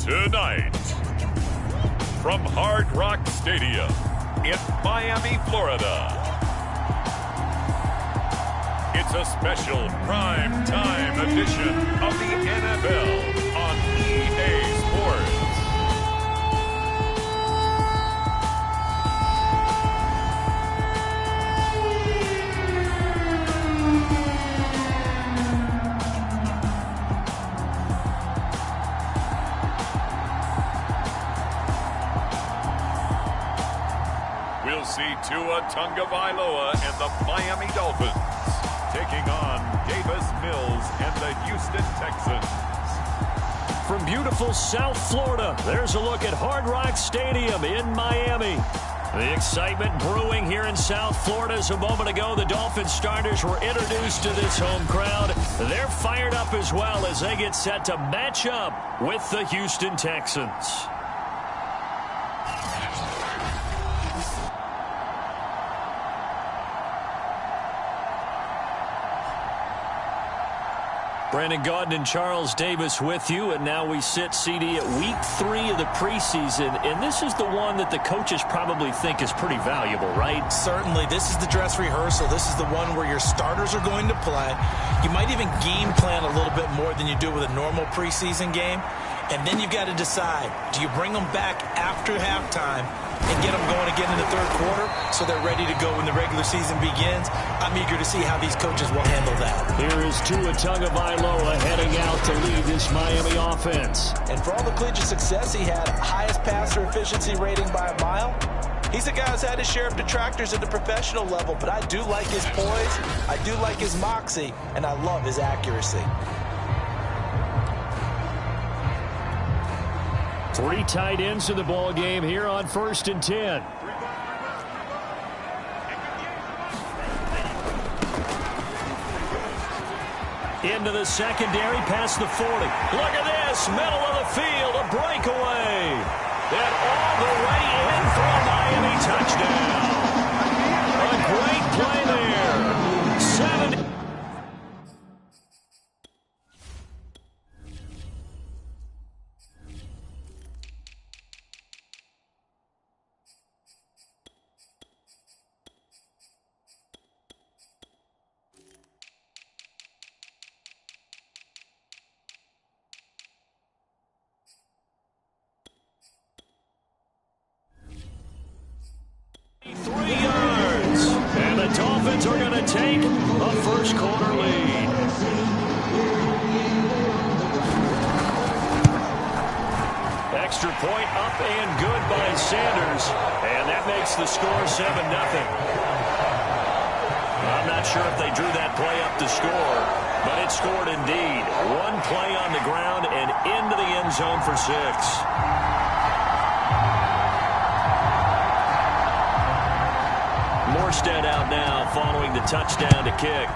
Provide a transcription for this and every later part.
Tonight, from Hard Rock Stadium in Miami, Florida, it's a special prime time edition of the NFL on EA Sports. We'll see Tua Tagovailoa and the Miami Dolphins taking on Davis Mills and the Houston Texans. From beautiful South Florida, there's a look at Hard Rock Stadium in Miami. The excitement brewing here in South Florida. As a moment ago, the Dolphins starters were introduced to this home crowd. They're fired up as well as they get set to match up with the Houston Texans. Brandon Gaudin and Charles Davis with you, and now we sit, CD, at week 3 of the preseason, and this is the one that the coaches probably think is pretty valuable, right? Certainly. This is the dress rehearsal. This is the one where your starters are going to play. You might even game plan a little bit more than you do with a normal preseason game, and then you've got to decide, do you bring them back after halftime and get them going again in the third quarter so they're ready to go when the regular season begins? I'm eager to see how these coaches will handle that. Here is Tua Tagovailoa heading out to lead this Miami offense. And for all the collegiate success he had, highest passer efficiency rating by a mile, he's a guy who's had his share of detractors at the professional level, but I do like his poise, I do like his moxie, and I love his accuracy. 3 tight ends in the ball game here on 1st and 10. Into the secondary, past the 40. Look at this, middle of the field, a breakaway. And all the way in for a Miami touchdown. A great play there. 7. Dolphins are going to take a first quarter lead. Extra point up and good by Sanders. And that makes the score 7-0. I'm not sure if they drew that play up to score, but it scored indeed. One play on the ground and into the end zone for 6. Morstead out now following the touchdown to kick.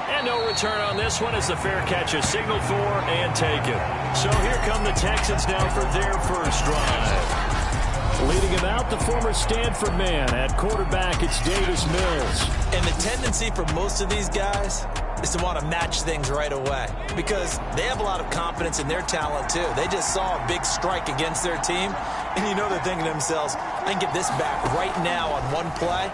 And no return on this one as the fair catch is signaled for and taken. So here come the Texans now for their first drive. Leading him out, the former Stanford man. At quarterback, it's Davis Mills. And the tendency for most of these guys is to want to match things right away because they have a lot of confidence in their talent too. They just saw a big strike against their team, and you know they're thinking to themselves, I can get this back right now on one play.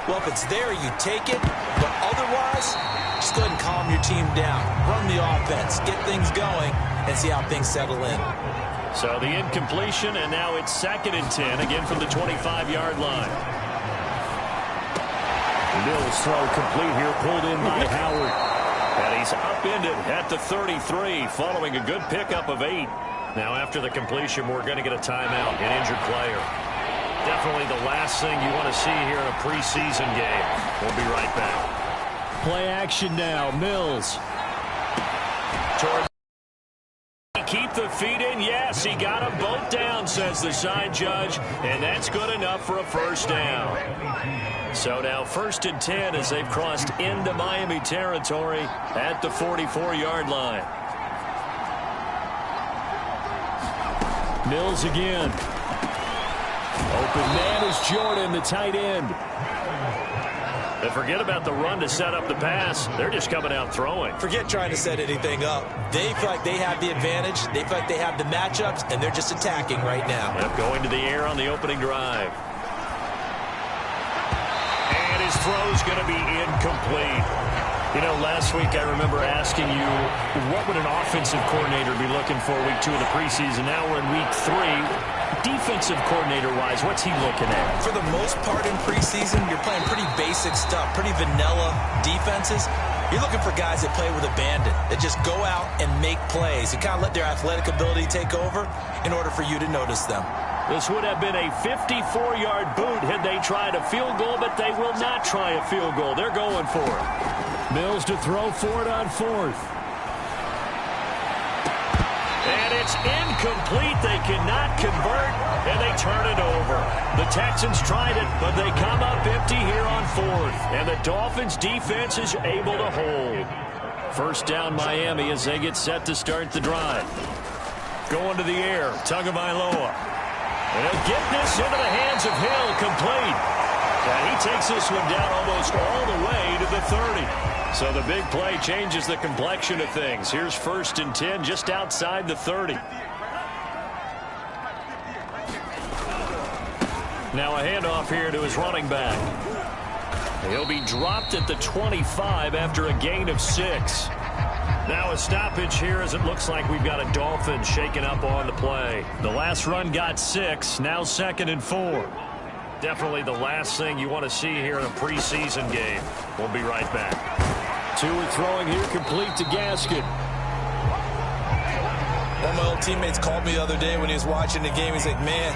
Well, if it's there, you take it, but otherwise, just go ahead and calm your team down. Run the offense, get things going, and see how things settle in. So the incompletion, and now it's 2nd and 10, again from the 25-yard line. Mills throw complete here, pulled in by Howard. And he's upended at the 33, following a good pickup of 8. Now after the completion, we're going to get a timeout, an injured player. Definitely the last thing you want to see here in a preseason game. We'll be right back. Play action now, Mills. Keep the feet in. Yes, he got them both down, says the side judge, and that's good enough for a first down. So now 1st and 10 as they've crossed into Miami territory at the 44-yard line. Mills again. Open man is Jordan, the tight end. And forget about the run to set up the pass. They're just coming out throwing. Forget trying to set anything up. They feel like they have the advantage. They feel like they have the matchups, and they're just attacking right now. Yep, going to the air on the opening drive. And his throw's going to be incomplete. You know, last week I remember asking you, what would an offensive coordinator be looking for week 2 of the preseason? Now we're in week 3. Defensive coordinator-wise, what's he looking at? For the most part in preseason, you're playing pretty basic stuff, pretty vanilla defenses. You're looking for guys that play with abandon, that just go out and make plays and kind of let their athletic ability take over in order for you to notice them. This would have been a 54-yard boot had they tried a field goal, but they will not try a field goal. They're going for it. Mills to throw for it on 4th. And it's incomplete. They cannot convert, and they turn it over. The Texans tried it, but they come up empty here on 4th. And the Dolphins' defense is able to hold. First down, Miami, as they get set to start the drive. Going to the air, Tagovailoa. And he'll get this into the hands of Hill, complete. And he takes this one down almost all the way to the 30. So the big play changes the complexion of things. Here's 1st and 10 just outside the 30. Now a handoff here to his running back. He'll be dropped at the 25 after a gain of 6. Now a stoppage here as it looks like we've got a Dolphins shaking up on the play. The last run got 6, now 2nd and 4. Definitely the last thing you want to see here in a preseason game. We'll be right back. 2 throwing here, complete to Gaskin. One of my old teammates called me the other day when he was watching the game. He's like, man,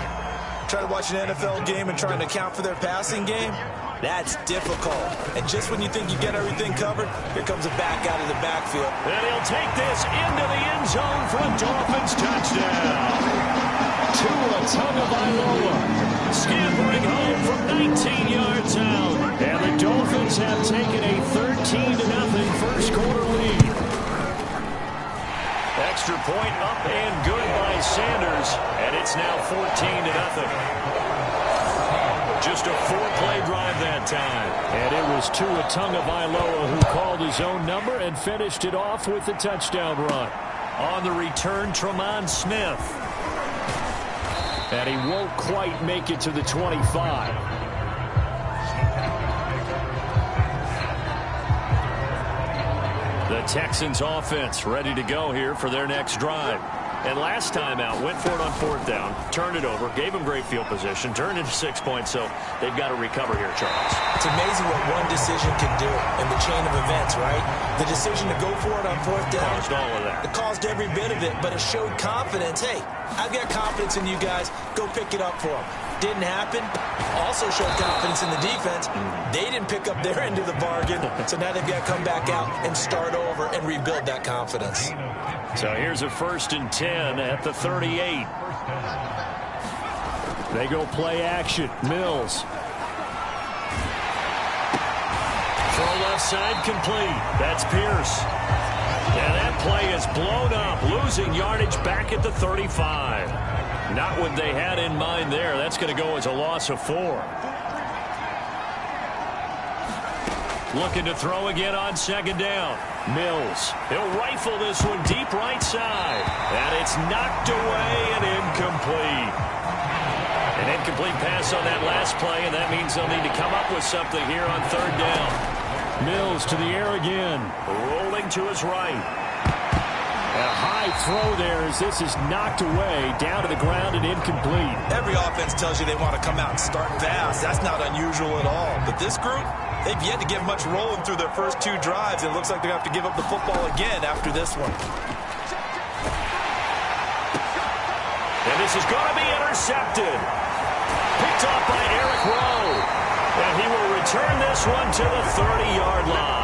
trying to watch an NFL game and trying to account for their passing game? That's difficult. And just when you think you get everything covered, here comes a back out of the backfield. And he'll take this into the end zone for a Dolphins touchdown. Tua Tagovailoa scampering home from 19 yards out. And the Dolphins have taken a 13-0 first quarter lead. Extra point up and good by Sanders. And it's now 14-0. Just a 4-play drive that time. And it was Tua Tagovailoa who called his own number and finished it off with the touchdown run. On the return, Tremont Smith. And he won't quite make it to the 25. The Texans offense ready to go here for their next drive. And last time out, went for it on 4th down, turned it over, gave them great field position, turned into 6 points, so they've got to recover here, Charles. It's amazing what one decision can do in the chain of events, right? The decision to go for it on 4th down. Caused all of that. It caused every bit of it, but it showed confidence. Hey, I've got confidence in you guys. Go pick it up for them. Didn't happen. Also showed confidence in the defense. They didn't pick up their end of the bargain, so now they've got to come back out and start over and rebuild that confidence. So here's a 1st and 10 at the 38. They go play action. Mills. Throw left side complete. That's Pierce. And that play is blown up, losing yardage back at the 35. Not what they had in mind there. That's going to go as a loss of 4. Looking to throw again on 2nd down. Mills. He'll rifle this one deep right side. And it's knocked away and incomplete. An incomplete pass on that last play, and that means they'll need to come up with something here on 3rd down. Mills to the air again. Rolling to his right. A high throw there as this is knocked away, down to the ground and incomplete. Every offense tells you they want to come out and start fast. That's not unusual at all. But this group, they've yet to get much rolling through their first 2 drives. It looks like they're going to have to give up the football again after this one. And this is going to be intercepted. Picked off by Eric Rowe. And he will return this one to the 30-yard line.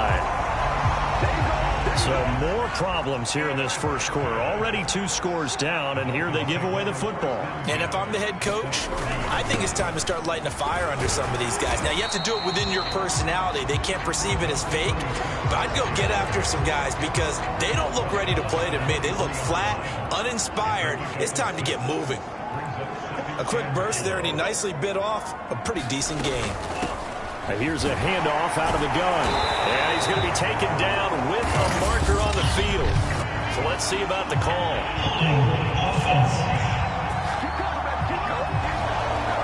So more problems here in this first quarter. Already 2 scores down, and here they give away the football. And if I'm the head coach, I think it's time to start lighting a fire under some of these guys. Now, you have to do it within your personality. They can't perceive it as fake. But I'd go get after some guys because they don't look ready to play to me. They look flat, uninspired. It's time to get moving. A quick burst there, and he nicely bit off a pretty decent gain. Here's a handoff out of the gun. And he's going to be taken down with a marker on the field. So let's see about the call.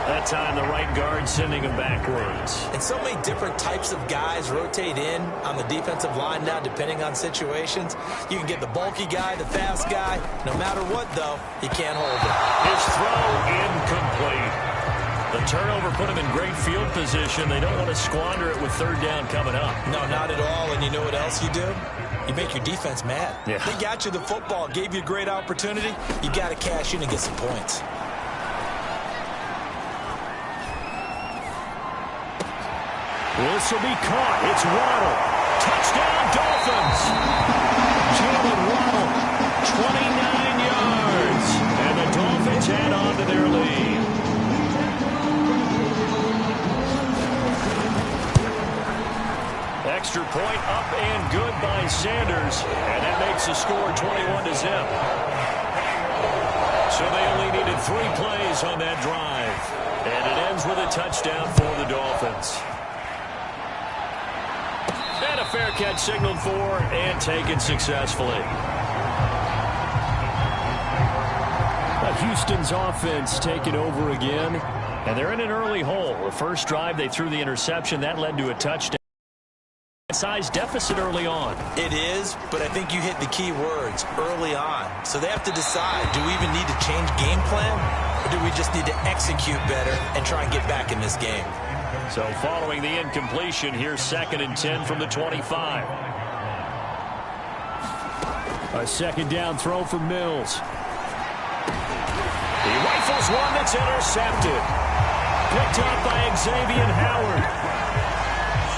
That time the right guard sending him backwards. And so many different types of guys rotate in on the defensive line now depending on situations. You can get the bulky guy, the fast guy. No matter what, though, he can't hold it. His throw incomplete. The turnover put him in great field position. They don't want to squander it with third down coming up. No, not at all. And you know what else you do? You make your defense mad. Yeah. They got you the football, gave you a great opportunity. You got to cash in and get some points. This will be caught. It's Waddle. Touchdown, Dolphins. Jalen Waddle, 29 yards. And the Dolphins add on to their lead. Extra point up and good by Sanders. And that makes the score 21-0. So they only needed 3 plays on that drive. And it ends with a touchdown for the Dolphins. And a fair catch signaled for and taken successfully. Houston's offense taking over again. And they're in an early hole. The first drive they threw the interception. That led to a touchdown. Size deficit early on. It is, but I think you hit the key words, early on. So they have to decide, do we even need to change game plan? Or do we just need to execute better and try and get back in this game? So following the incompletion, here's 2nd and 10 from the 25. A second down throw for Mills. He rifles one that's intercepted. Picked up by Xavier Howard.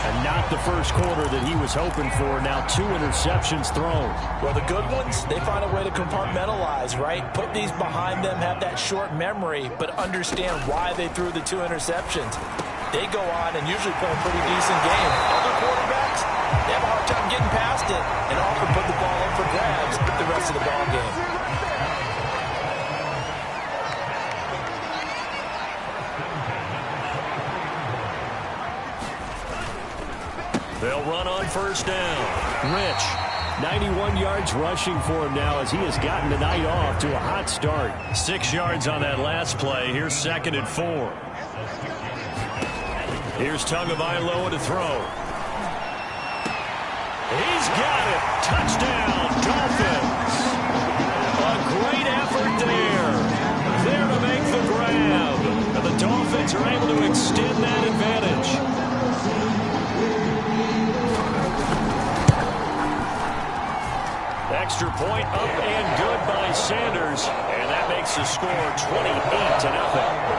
And not the first quarter that he was hoping for. Now 2 interceptions thrown. Well, the good ones, they find a way to compartmentalize, right? Put these behind them, have that short memory, but understand why they threw the 2 interceptions. They go on and usually play a pretty decent game. Other quarterbacks, they have a hard time getting past it and often put the ball up for grabs the rest of the ball game. They'll run on first down. Rich, 91 yards rushing for him now as he has gotten the night off to a hot start. 6 yards on that last play. Here's 2nd and 4. Here's Tagovailoa to throw. He's got it. Touchdown, Dolphins. A great effort there. There to make the grab. And the Dolphins are able to extend that advantage. Extra point up and good by Sanders. And that makes the score 28-0.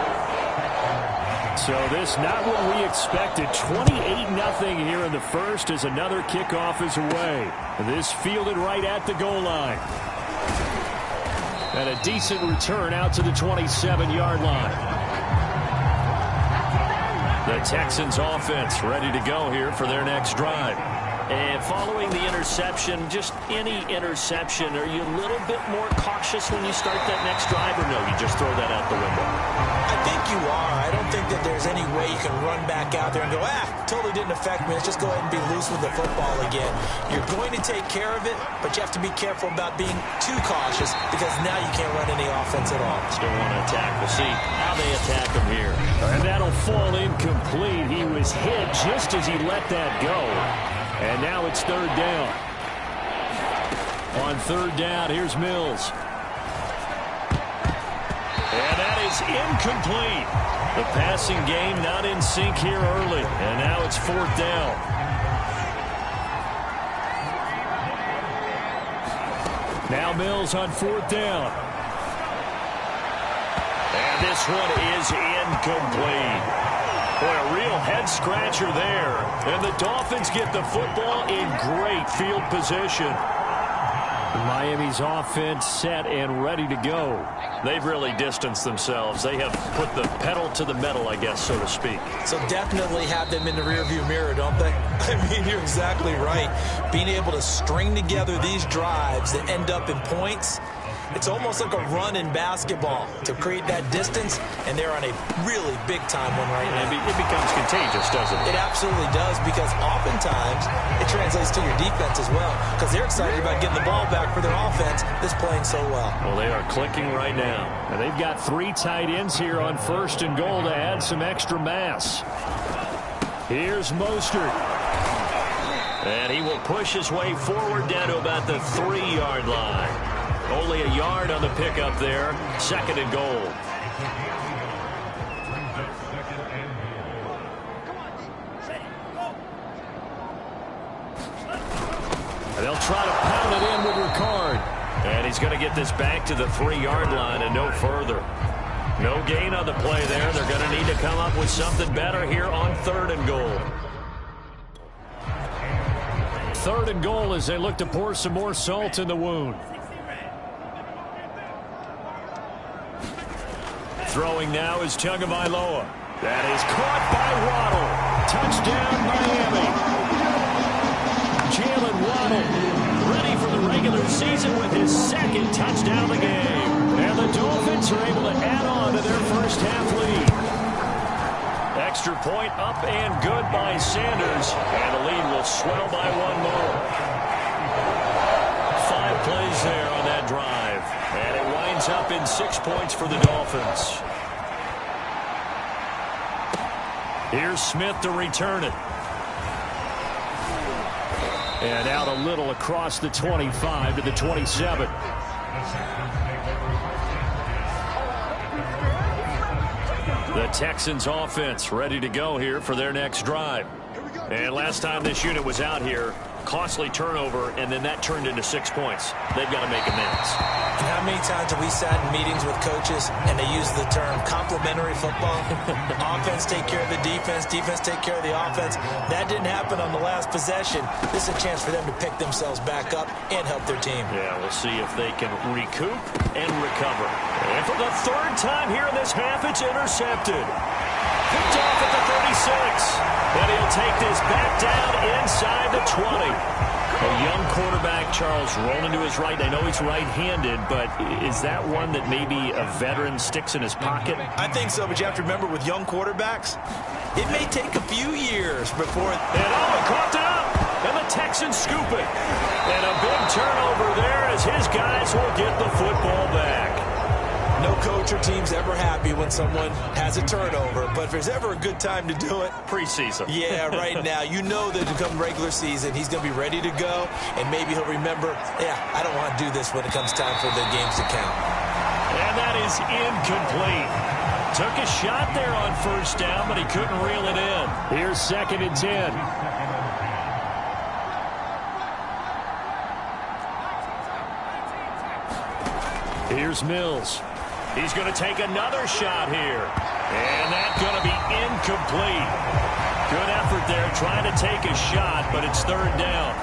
So this not what we expected. 28-0 here in the first as another kickoff is away. This fielded right at the goal line. And a decent return out to the 27-yard line. The Texans offense ready to go here for their next drive. And following the interception, just any interception, are you a little bit more cautious when you start that next drive, or no, you just throw that out the window? I think you are. I don't think that there's any way you can run back out there and go, totally didn't affect me. Let's just go ahead and be loose with the football again. You're going to take care of it, but you have to be careful about being too cautious because now you can't run any offense at all. Still want to attack. We'll see how they attack him here. And that'll fall incomplete. He was hit just as he let that go. And now it's 3rd down. On 3rd down, here's Mills. And that is incomplete. The passing game not in sync here early. And now it's 4th down. Now Mills on 4th down. And this one is incomplete. Boy, a real head-scratcher there. And the Dolphins get the football in great field position. Miami's offense set and ready to go. They've really distanced themselves. They have put the pedal to the metal, I guess, so to speak. So definitely have them in the rearview mirror, don't they? I mean, you're exactly right. Being able to string together these drives that end up in points, It's almost like a run in basketball to create that distance, and they're on a really big-time one right now. It becomes contagious, doesn't it? It absolutely does, because oftentimes it translates to your defense as well, because they're excited about getting the ball back for their offense that's playing so well. Well, they are clicking right now. And they've got 3 tight ends here on 1st and goal to add some extra mass. Here's Mostert. And he will push his way forward down to about the 3-yard line. Only a yard on the pickup there. 2nd and goal. And they'll try to pound it in with Ricard. And he's going to get this back to the 3-yard line and no further. No gain on the play there. They're going to need to come up with something better here on 3rd and goal. 3rd and goal as they look to pour some more salt in the wound. Throwing now is Tagovailoa. That is caught by Waddle. Touchdown, Miami. Jalen Waddle ready for the regular season with his 2nd touchdown of the game. And the Dolphins are able to add on to their first half lead. Extra point up and good by Sanders. And the lead will swell by 1 more. 5 plays there on that drive. And it winds up in 6 points for the Dolphins. Here's Smith to return it. And out a little across the 25 to the 27. The Texans offense ready to go here for their next drive. And last time this unit was out here, costly turnover, and then that turned into 6 points. They've got to make amends. And how many times have we sat in meetings with coaches and they use the term complementary football? Offense take care of the defense, defense take care of the offense. That didn't happen on the last possession. This is a chance for them to pick themselves back up and help their team. Yeah, we'll see if they can recoup and recover. And for the 3rd time here in this half, it's intercepted. Picked off at the 36. And he'll take this back down inside the 20. A young quarterback, Charles, rolling to his right. I know he's right-handed, but is that one that maybe a veteran sticks in his pocket? I think so, but you have to remember with young quarterbacks, it may take a few years before... And he caught it up! And the Texans scoop it. And a big turnover there as his guys will get the football back. No coach or team's ever happy when someone has a turnover, but if there's ever a good time to do it... Preseason. Yeah, right now. You know that to come regular season, he's going to be ready to go, and maybe he'll remember, yeah, I don't want to do this when it comes time for the games to count. And that is incomplete. Took a shot there on 1st down, but he couldn't reel it in. Here's 2nd and 10. Here's Mills. He's going to take another shot here. And that's going to be incomplete. Good effort there trying to take a shot, but it's 3rd down.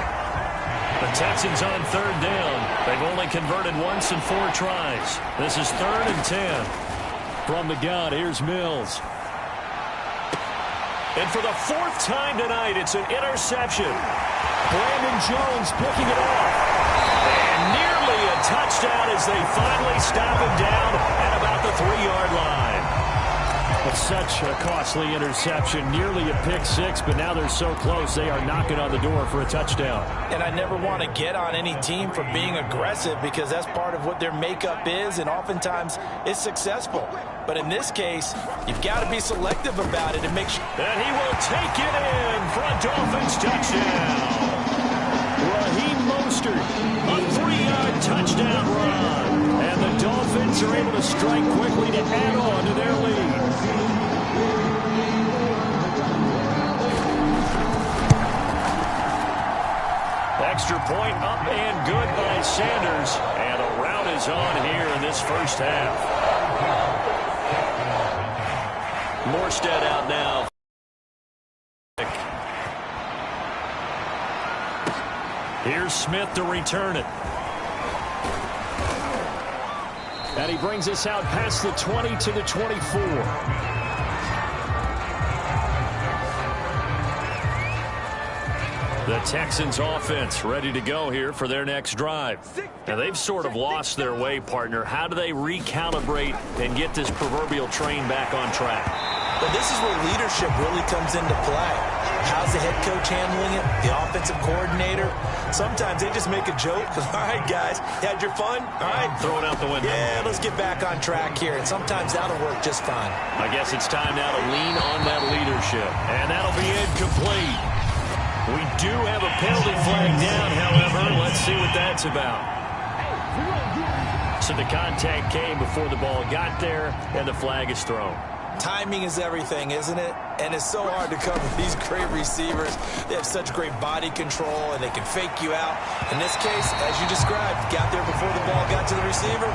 The Texans on 3rd down. They've only converted once in 4 tries. This is 3rd and 10. From the gun, here's Mills. And for the 4th time tonight, it's an interception. Brandon Jones picking it off. And nearly a touchdown as they finally stop him down at about the 3-yard line. It's such a costly interception, nearly a pick-6, but now they're so close they are knocking on the door for a touchdown. And I never want to get on any team for being aggressive because that's part of what their makeup is, and oftentimes it's successful. But in this case, you've got to be selective about it and make sure. And he will take it in for a Dolphins touchdown. Raheem Mostert, a 3-yard touchdown run. And the Dolphins are able to strike quickly to add on to their lead. Extra point up and good by Sanders. And a rout is on here in this first half. Morstead out now. Here's Smith to return it. And he brings us out past the 20 to the 24. The Texans offense ready to go here for their next drive. Now they've sort of lost their way, partner. How do they recalibrate and get this proverbial train back on track? Well, this is where leadership really comes into play. How's the head coach handling it? The offensive coordinator? Sometimes they just make a joke. All right, guys, you had your fun? All right. Throw it out the window. Yeah, let's get back on track here. And sometimes that'll work just fine. I guess it's time now to lean on that leadership. And that'll be incomplete. We do have a penalty flag down, however. Let's see what that's about. So the contact came before the ball got there, and the flag is thrown. Timing is everything, isn't it? And it's so hard to cover these great receivers. They have such great body control, and they can fake you out. In this case, as you described, got there before the ball got to the receiver.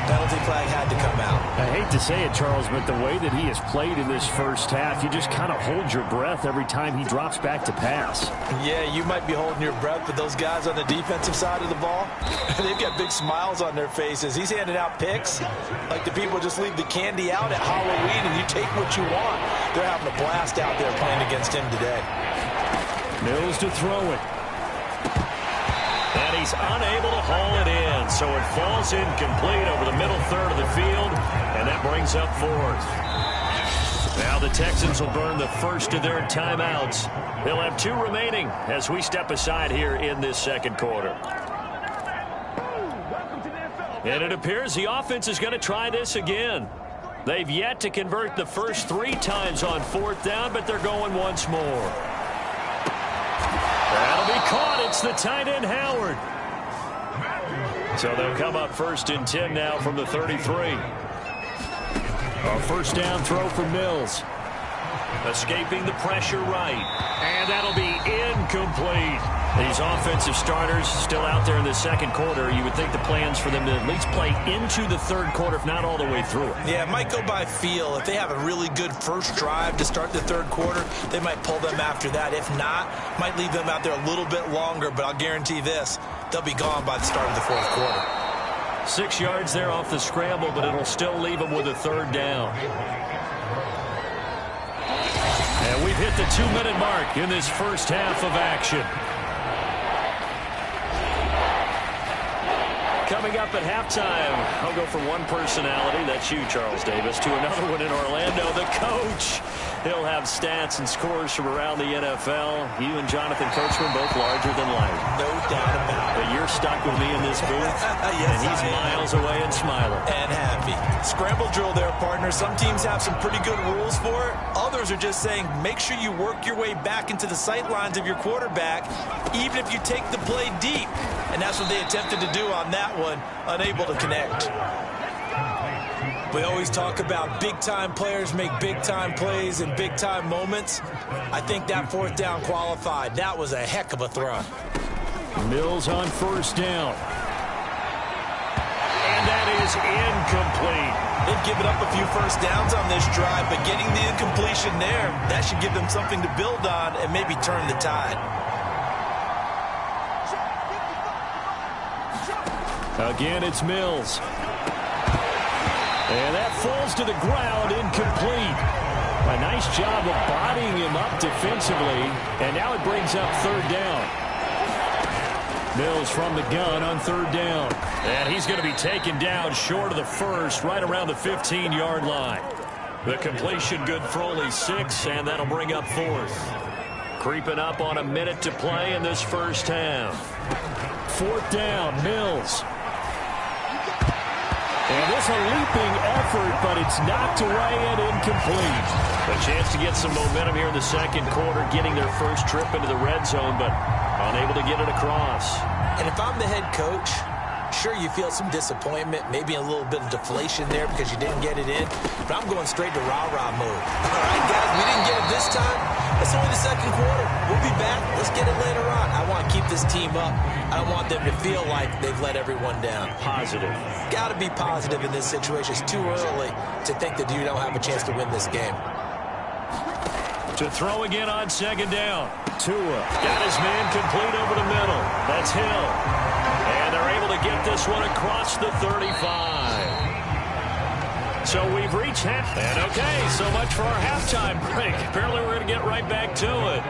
Penalty flag had to come out. I hate to say it, Charles, but the way that he has played in this first half, you just kind of hold your breath every time he drops back to pass. Yeah, you might be holding your breath, but those guys on the defensive side of the ball, they've got big smiles on their faces. He's handing out picks like the people just leave the candy out at Halloween and you take what you want. They're having a blast out there playing against him today. Mills to throw it. And he's unable to haul it in, so it falls incomplete over the middle third of the field, and that brings up fourth. Now the Texans will burn the first of their timeouts. They'll have 2 remaining as we step aside here in this second quarter. And it appears the offense is going to try this again. They've yet to convert the first 3 times on 4th down, but they're going once more. That'll be caught. It's the tight end, Howard. So they'll come up 1st and 10 now from the 33. A first down throw for Mills. Escaping the pressure right. And that'll be incomplete. These offensive starters still out there in the second quarter. You would think the plans for them to at least play into the third quarter, if not all the way through it. Yeah, it might go by feel. If they have a really good first drive to start the third quarter, they might pull them after that. If not, might leave them out there a little bit longer, but I'll guarantee this, they'll be gone by the start of the fourth quarter. 6 yards there off the scramble, but it'll still leave them with a 3rd down. And we've hit the 2-minute mark in this first half of action. Coming up at halftime, I'll go from one personality, that's you, Charles Davis, to another one in Orlando, the coach. He'll have stats and scores from around the NFL. You and Jonathan Coachman both larger than life. No doubt about it. But you're stuck with me in this booth, yes, and he's miles away and smiling. And happy. Scramble drill there, partner. Some teams have some pretty good rules for it. Others are just saying make sure you work your way back into the sight lines of your quarterback, even if you take the play deep. And that's what they attempted to do on that one, unable to connect. We always talk about big-time players make big-time plays in big-time moments. I think that 4th down qualified. That was a heck of a throw. Mills on first down. And that is incomplete. They've given up a few first downs on this drive, but getting the incompletion there, that should give them something to build on and maybe turn the tide. Again, it's Mills. And that falls to the ground, incomplete. A nice job of bodying him up defensively, and now it brings up 3rd down. Mills from the gun on 3rd down. And he's going to be taken down short of the first, right around the 15-yard line. The completion good for only 6, and that'll bring up 4th. Creeping up on a minute to play in this first half. 4th down, Mills. And this a leaping effort, but it's knocked away and incomplete. A chance to get some momentum here in the second quarter, getting their first trip into the red zone, but unable to get it across. And if I'm the head coach, sure you feel some disappointment, maybe a little bit of deflation there because you didn't get it in, but I'm going straight to rah-rah mode. All right, guys, we didn't get it this time. It's only the second quarter. We'll be back. Let's get it later on. I want to keep this team up. I don't want them to feel like they've let everyone down. Positive. Got to be positive in this situation. It's too early to think that you don't have a chance to win this game. To throw again on 2nd down. Tua got his man complete over the middle. That's Hill. And they're able to get this one across the 35. So we've reached half. And okay, so much for our halftime break. Apparently we're going to get right back to it.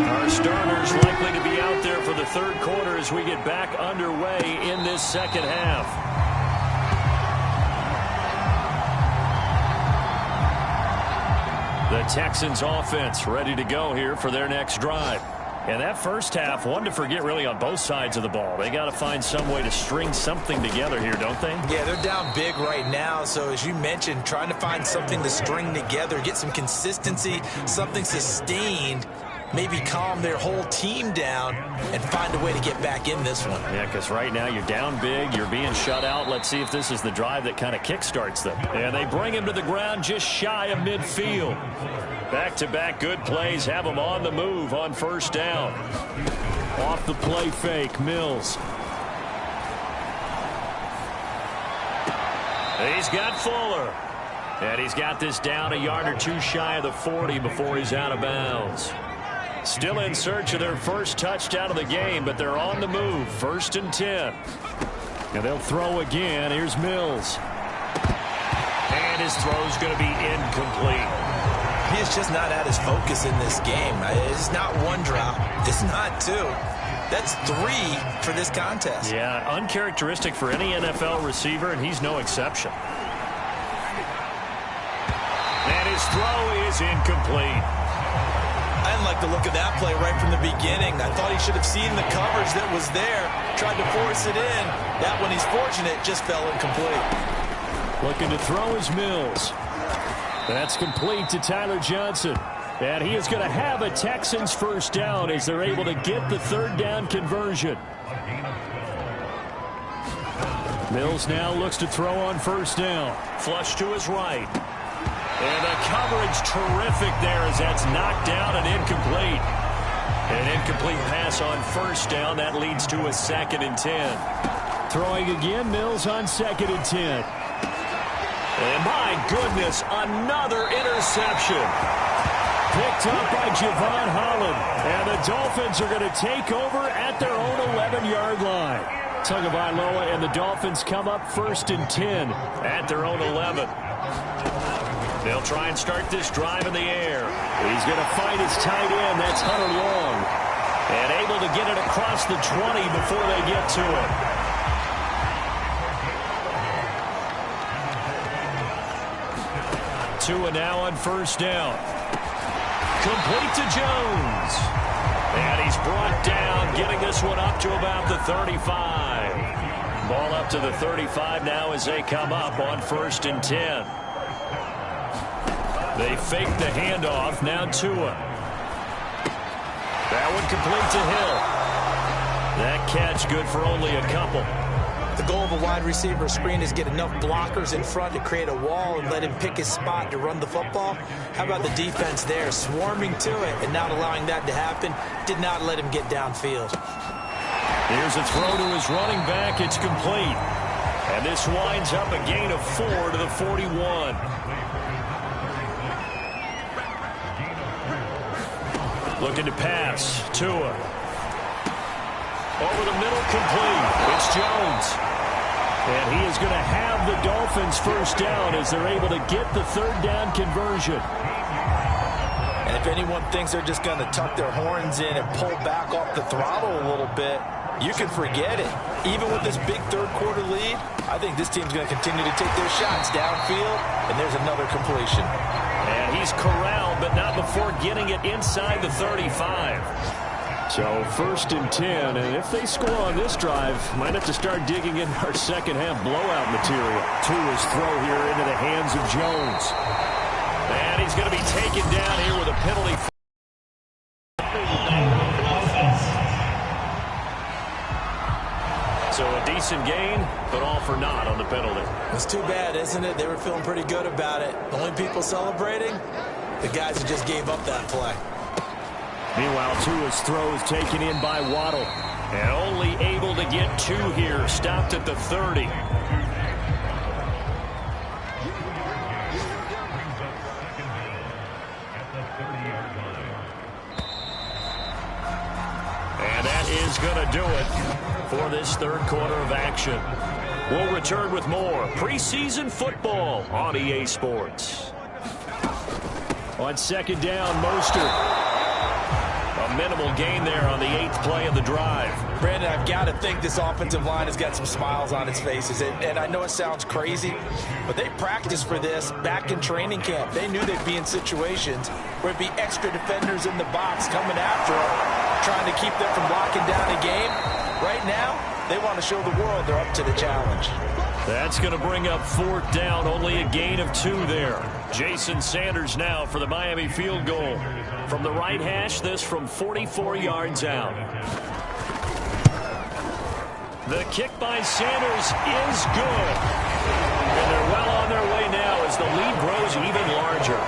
Our starters likely to be out there for the third quarter as we get back underway in this second half. The Texans offense ready to go here for their next drive. And that first half, one to forget really on both sides of the ball. They got to find some way to string something together here, don't they? Yeah, they're down big right now. So as you mentioned, trying to find something to string together, get some consistency, something sustained, maybe calm their whole team down and find a way to get back in this one. Yeah, because right now you're down big, you're being shut out. Let's see if this is the drive that kind of kickstarts them. And they bring him to the ground just shy of midfield. Back-to-back good plays have him on the move on first down. Off the play fake, Mills. He's got Fuller. And he's got this down a yard or two shy of the 40 before he's out of bounds. Still in search of their first touchdown of the game, but they're on the move. 1st and 10. And they'll throw again. Here's Mills. And his throw's going to be incomplete. He is just not at his focus in this game. It's not one drop. It's not two. That's 3 for this contest. Yeah, uncharacteristic for any NFL receiver, and he's no exception. And his throw is incomplete. I didn't like the look of that play right from the beginning. I thought he should have seen the coverage that was there, tried to force it in. That one, he's fortunate, just fell incomplete. Looking to throw is Mills. That's complete to Tyler Johnson. And he is going to have a Texans first down as they're able to get the third down conversion. Mills now looks to throw on first down. Flush to his right. And the coverage terrific there as that's knocked down and incomplete. An incomplete pass on first down. That leads to a 2nd and 10. Throwing again, Mills on 2nd and 10. And my goodness, another interception. Picked up by Javon Holland. And the Dolphins are going to take over at their own 11-yard line. Tagovailoa and the Dolphins come up 1st and 10 at their own 11. They'll try and start this drive in the air. He's going to find his tight end. That's Hunter Long. And able to get it across the 20 before they get to it. Tua now on first down. Complete to Jones. And he's brought down, getting this one up to about the 35. Ball up to the 35 now as they come up on 1st and 10. They fake the handoff. Now Tua. That one complete to Hill. That catch good for only a couple. The goal of a wide receiver screen is get enough blockers in front to create a wall and let him pick his spot to run the football. How about the defense there, swarming to it and not allowing that to happen? Did not let him get downfield. Here's a throw to his running back. It's complete. And this winds up a gain of 4 to the 41. Looking to pass. Tua. Over the middle, complete. It's Jones. And he is going to have the Dolphins first down as they're able to get the third down conversion. And if anyone thinks they're just going to tuck their horns in and pull back off the throttle a little bit, you can forget it. Even with this big third quarter lead, I think this team's going to continue to take their shots downfield, and there's another completion. And he's corralled, but not before getting it inside the 35. So 1st and 10, and if they score on this drive, might have to start digging in our second half blowout material. Tua's throw here into the hands of Jones. And he's going to be taken down here with a penalty. So a decent gain, but all for naught on the penalty. It's too bad, isn't it? They were feeling pretty good about it. The only people celebrating, the guys who just gave up that play. Meanwhile, Tua's throw is taken in by Waddle. And only able to get 2 here. Stopped at the 30. And that is going to do it for this third quarter of action. We'll return with more preseason football on EA Sports. On second down, Mostert. A minimal gain there on the 8th play of the drive. Brandon, I've got to think this offensive line has got some smiles on its faces. And I know it sounds crazy, but they practiced for this back in training camp. They knew they'd be in situations where it'd be extra defenders in the box coming after them, trying to keep them from locking down a game. Right now, they want to show the world they're up to the challenge. That's going to bring up 4th down, only a gain of 2 there. Jason Sanders now for the Miami field goal. From the right hash, this from 44 yards out. The kick by Sanders is good. And they're well on their way now as the lead grows even larger.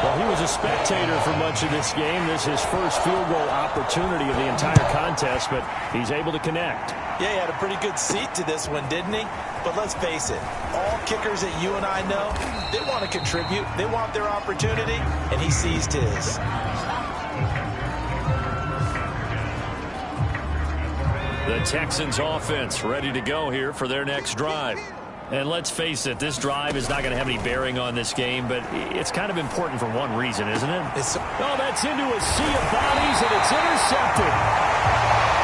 Well, he was a spectator for much of this game. This is his first field goal opportunity of the entire contest, but he's able to connect. Yeah, he had a pretty good seat to this one, didn't he? But let's face it, all kickers that you and I know, they want to contribute. They want their opportunity, and he seized his. The Texans offense ready to go here for their next drive. And let's face it, this drive is not going to have any bearing on this game, but it's kind of important for one reason, isn't it? Oh, that's into a sea of bodies, and it's intercepted.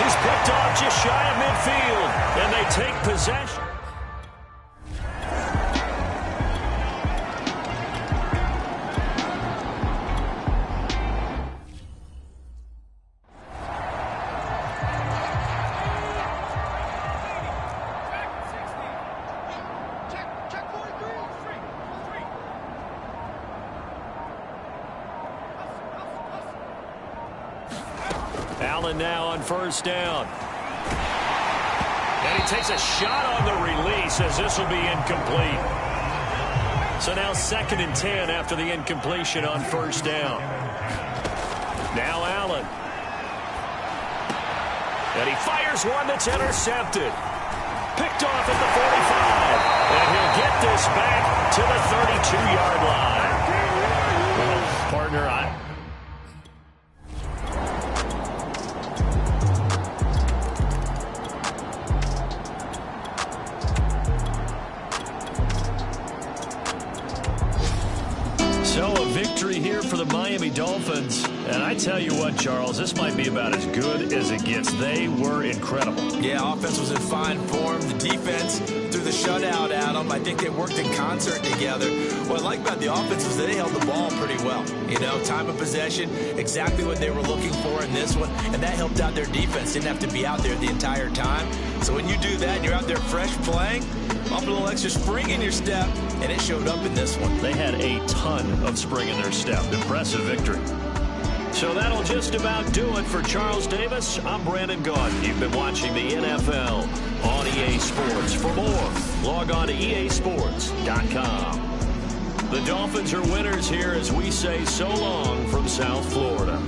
He's picked off just shy of midfield, and they take possession. Allen now on 1st down. And he takes a shot on the release as this will be incomplete. So now 2nd and 10 after the incompletion on 1st down. Now Allen. And he fires one that's intercepted. Picked off at the 45. And he'll get this back to the 32-yard line. Well, partner, So a victory here for the Miami Dolphins. And I tell you what, Charles, this might be about as good as it gets. They were incredible. Yeah, offense was in fine form. The defense threw the shutout at them. I think they worked in concert together. What I like about the offense is they held the ball pretty well. You know, time of possession, exactly what they were looking for in this one. And that helped out their defense. Didn't have to be out there the entire time. So when you do that and you're out there fresh playing, up a little extra spring in your step, and it showed up in this one. They had a ton of spring in their step. Impressive victory. So that'll just about do it for Charles Davis. I'm Brandon Gaudin. You've been watching the NFL on EA Sports. For more, log on to easports.com. The Dolphins are winners here as we say so long from South Florida.